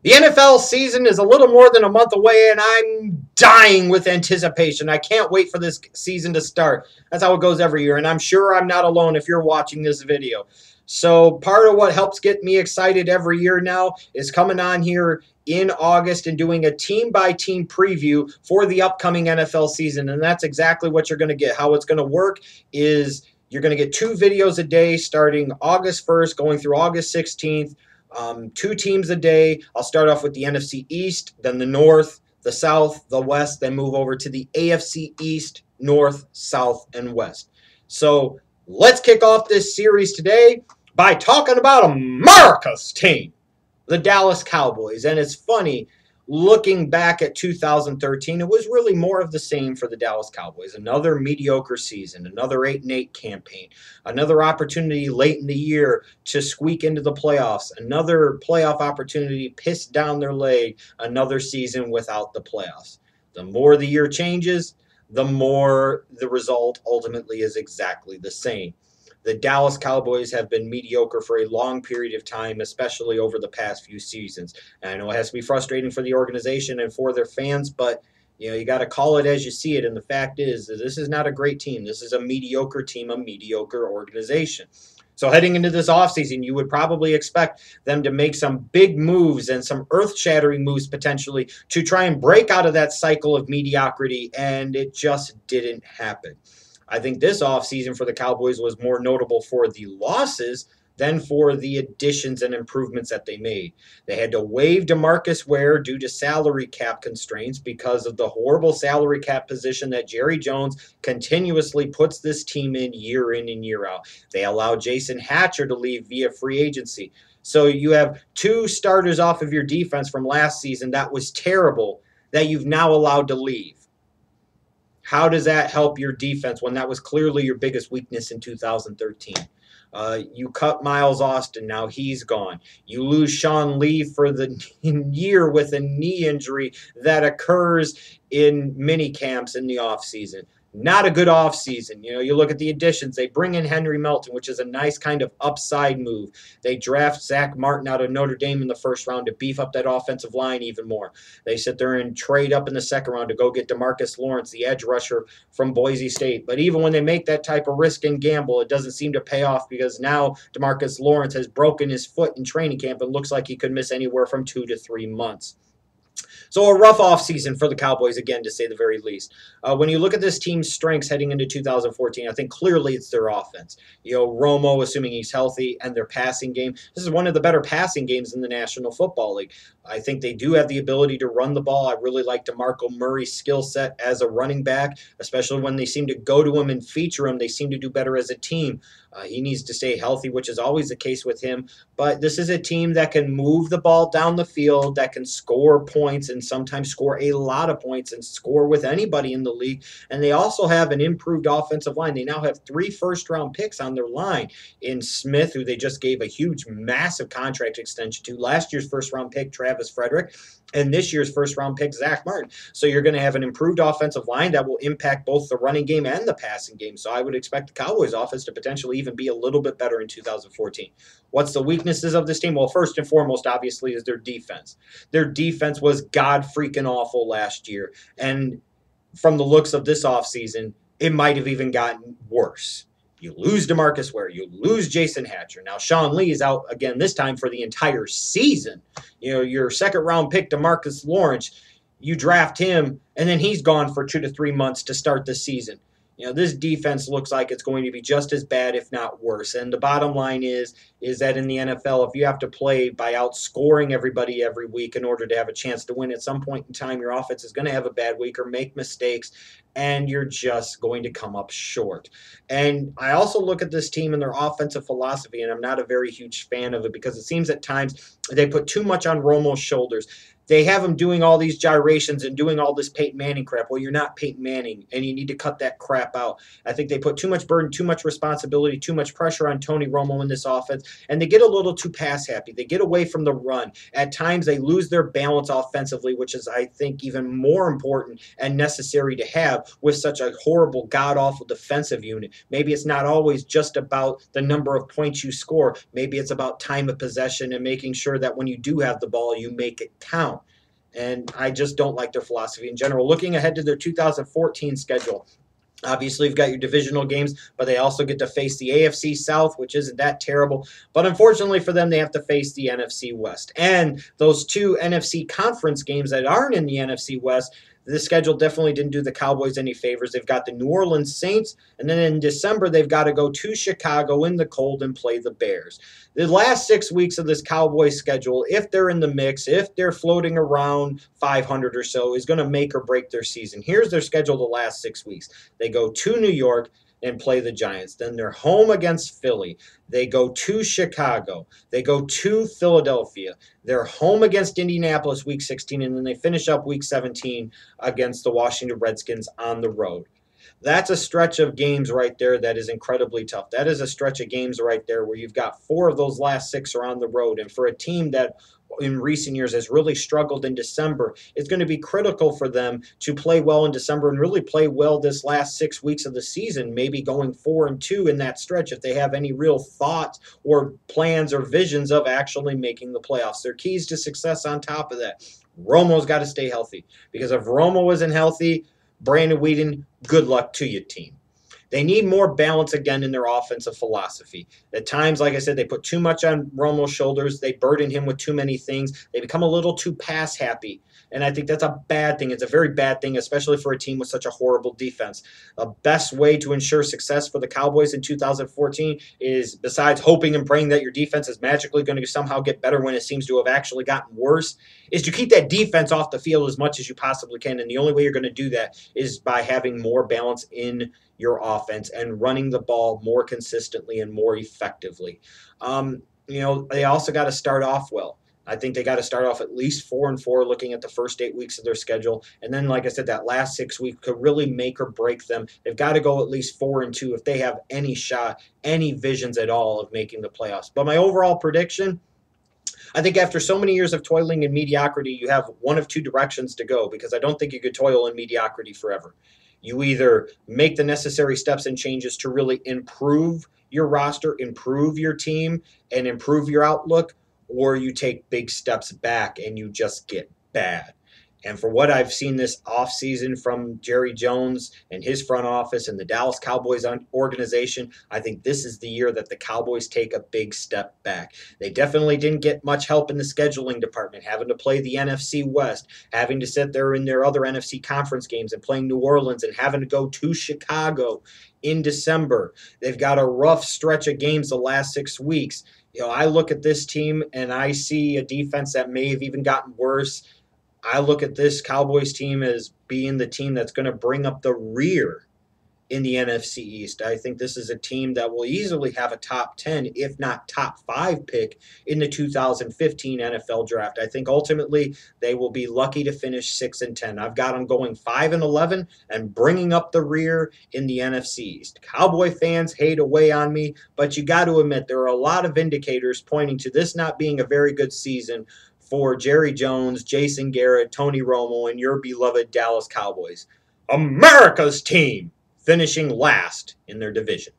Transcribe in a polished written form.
The NFL season is a little more than a month away, and I'm dying with anticipation. I can't wait for this season to start. That's how it goes every year, and I'm sure I'm not alone if you're watching this video. So part of what helps get me excited every year now is coming on here in August and doing a team-by-team preview for the upcoming NFL season, and that's exactly what you're going to get. How it's going to work is you're going to get 2 videos a day starting August 1st, going through August 16th. 2 teams a day. I'll start off with the NFC East, then the North, the South, the West, then move over to the AFC East, North, South, and West. So let's kick off this series today by talking about America's team, the Dallas Cowboys. And it's funny, looking back at 2013, it was really more of the same for the Dallas Cowboys. Another mediocre season, another 8-8 campaign, another opportunity late in the year to squeak into the playoffs, another playoff opportunity pissed down their leg, another season without the playoffs. The more the year changes, the more the result ultimately is exactly the same. The Dallas Cowboys have been mediocre for a long period of time, especially over the past few seasons. And I know it has to be frustrating for the organization and for their fans, but you got to call it as you see it. And the fact is that this is not a great team. This is a mediocre team, a mediocre organization. So heading into this offseason, you would probably expect them to make some big moves and some earth-shattering moves potentially to try and break out of that cycle of mediocrity, and it just didn't happen. I think this offseason for the Cowboys was more notable for the losses than for the additions and improvements that they made. They had to waive DeMarcus Ware due to salary cap constraints because of the horrible salary cap position that Jerry Jones continuously puts this team in and year out. They allowed Jason Hatcher to leave via free agency. So you have 2 starters off of your defense from last season that was terrible that you've now allowed to leave. How does that help your defense when that was clearly your biggest weakness in 2013? You cut Miles Austin, now he's gone. You lose Sean Lee for the year with a knee injury that occurs in mini camps in the offseason. Not a good offseason. You look at the additions. They bring in Henry Melton, which is a nice kind of upside move. They draft Zach Martin out of Notre Dame in the first round to beef up that offensive line even more. They sit there and trade up in the second round to go get DeMarcus Lawrence, the edge rusher from Boise State. But even when they make that type of risk and gamble, it doesn't seem to pay off because now DeMarcus Lawrence has broken his foot in training camp and looks like he could miss anywhere from 2 to 3 months. So a rough offseason for the Cowboys, again, to say the very least. When you look at this team's strengths heading into 2014, I think clearly it's their offense. Romo, assuming he's healthy, and their passing game. This is one of the better passing games in the National Football League. I think they do have the ability to run the ball. I really like DeMarco Murray's skill set as a running back, especially when they seem to go to him and feature him. They seem to do better as a team. He needs to stay healthy, which is always the case with him. But this is a team that can move the ball down the field, that can score points and sometimes score a lot of points and score with anybody in the league. And they also have an improved offensive line. They now have 3 first-round picks on their line in Smith, who they just gave a huge, massive contract extension to. Last year's first-round pick, Travis Frederick, and this year's first-round pick, Zach Martin. So you're going to have an improved offensive line that will impact both the running game and the passing game. So I would expect the Cowboys' offense to potentially even be a little bit better in 2014. What's the weaknesses of this team? Well, first and foremost, obviously, is their defense. Their defense was god-freaking awful last year. And from the looks of this offseason, it might have even gotten worse. You lose DeMarcus Ware. You lose Jason Hatcher. Now, Sean Lee is out again this time for the entire season. Your second-round pick, DeMarcus Lawrence, you draft him, and then he's gone for 2 to 3 months to start the season. This defense looks like it's going to be just as bad, if not worse. And the bottom line is that in the NFL, if you have to play by outscoring everybody every week in order to have a chance to win, at some point in time, your offense is going to have a bad week or make mistakes, and you're just going to come up short. And I also look at this team and their offensive philosophy, and I'm not a very huge fan of it because it seems at times they put too much on Romo's shoulders. They have him doing all these gyrations and doing all this Peyton Manning crap. Well, you're not Peyton Manning, and you need to cut that crap out. I think they put too much burden, too much responsibility, too much pressure on Tony Romo in this offense, and they get a little too pass happy. They get away from the run. At times, they lose their balance offensively, which is, I think, even more important and necessary to have with such a horrible, god-awful defensive unit. Maybe it's not always just about the number of points you score. Maybe it's about time of possession and making sure that when you do have the ball, you make it count. And I just don't like their philosophy in general. Looking ahead to their 2014 schedule, obviously, you've got your divisional games, but they also get to face the AFC South, which isn't that terrible. But unfortunately for them, they have to face the NFC West. And those two NFC conference games that aren't in the NFC West, this schedule definitely didn't do the Cowboys any favors. They've got the New Orleans Saints, and then in December, they've got to go to Chicago in the cold and play the Bears. The last 6 weeks of this Cowboys schedule, if they're in the mix, if they're floating around 500 or so, is going to make or break their season. Here's their schedule the last 6 weeks. They go to New York and play the Giants. Then they're home against Philly. They go to Chicago. They go to Philadelphia. They're home against Indianapolis week 16, and then they finish up week 17 against the Washington Redskins on the road. That's a stretch of games right there that is incredibly tough. That is a stretch of games right there where you've got 4 of those last 6 are on the road. And for a team that in recent years has really struggled in December, it's going to be critical for them to play well in December and really play well this last 6 weeks of the season, maybe going 4-2 in that stretch if they have any real thoughts or plans or visions of actually making the playoffs. Their keys to success on top of that. Romo's got to stay healthy, because if Romo isn't healthy, Brandon Weeden, good luck to you, team. They need more balance again in their offensive philosophy. At times, like I said, they put too much on Romo's shoulders. They burden him with too many things. They become a little too pass happy. And I think that's a bad thing. It's a very bad thing, especially for a team with such a horrible defense. The best way to ensure success for the Cowboys in 2014 is, besides hoping and praying that your defense is magically going to somehow get better when it seems to have actually gotten worse, is to keep that defense off the field as much as you possibly can. And the only way you're going to do that is by having more balance in your offense and running the ball more consistently and more effectively. They also got to start off well. I think they got to start off at least 4-4 looking at the first 8 weeks of their schedule. And then, like I said, that last 6 weeks could really make or break them. They've got to go at least 4-2 if they have any shot, any visions at all of making the playoffs. But my overall prediction, I think after so many years of toiling in mediocrity, you have one of two directions to go, because I don't think you could toil in mediocrity forever. You either make the necessary steps and changes to really improve your roster, improve your team, and improve your outlook, or you take big steps back and you just get bad. And for what I've seen this offseason from Jerry Jones and his front office and the Dallas Cowboys organization, I think this is the year that the Cowboys take a big step back. They definitely didn't get much help in the scheduling department, having to play the NFC West, having to sit there in their other NFC conference games and playing New Orleans and having to go to Chicago in December. They've got a rough stretch of games the last 6 weeks. I look at this team and I see a defense that may have even gotten worse. I look at this Cowboys team as being the team that's going to bring up the rear in the NFC East. I think this is a team that will easily have a top 10, if not top 5 pick in the 2015 NFL draft. I think ultimately they will be lucky to finish 6-10. I've got them going 5-11 and bringing up the rear in the NFC East. Cowboy fans hate away on me, but you got to admit there are a lot of indicators pointing to this not being a very good season for Jerry Jones, Jason Garrett, Tony Romo, and your beloved Dallas Cowboys. America's team finishing last in their division.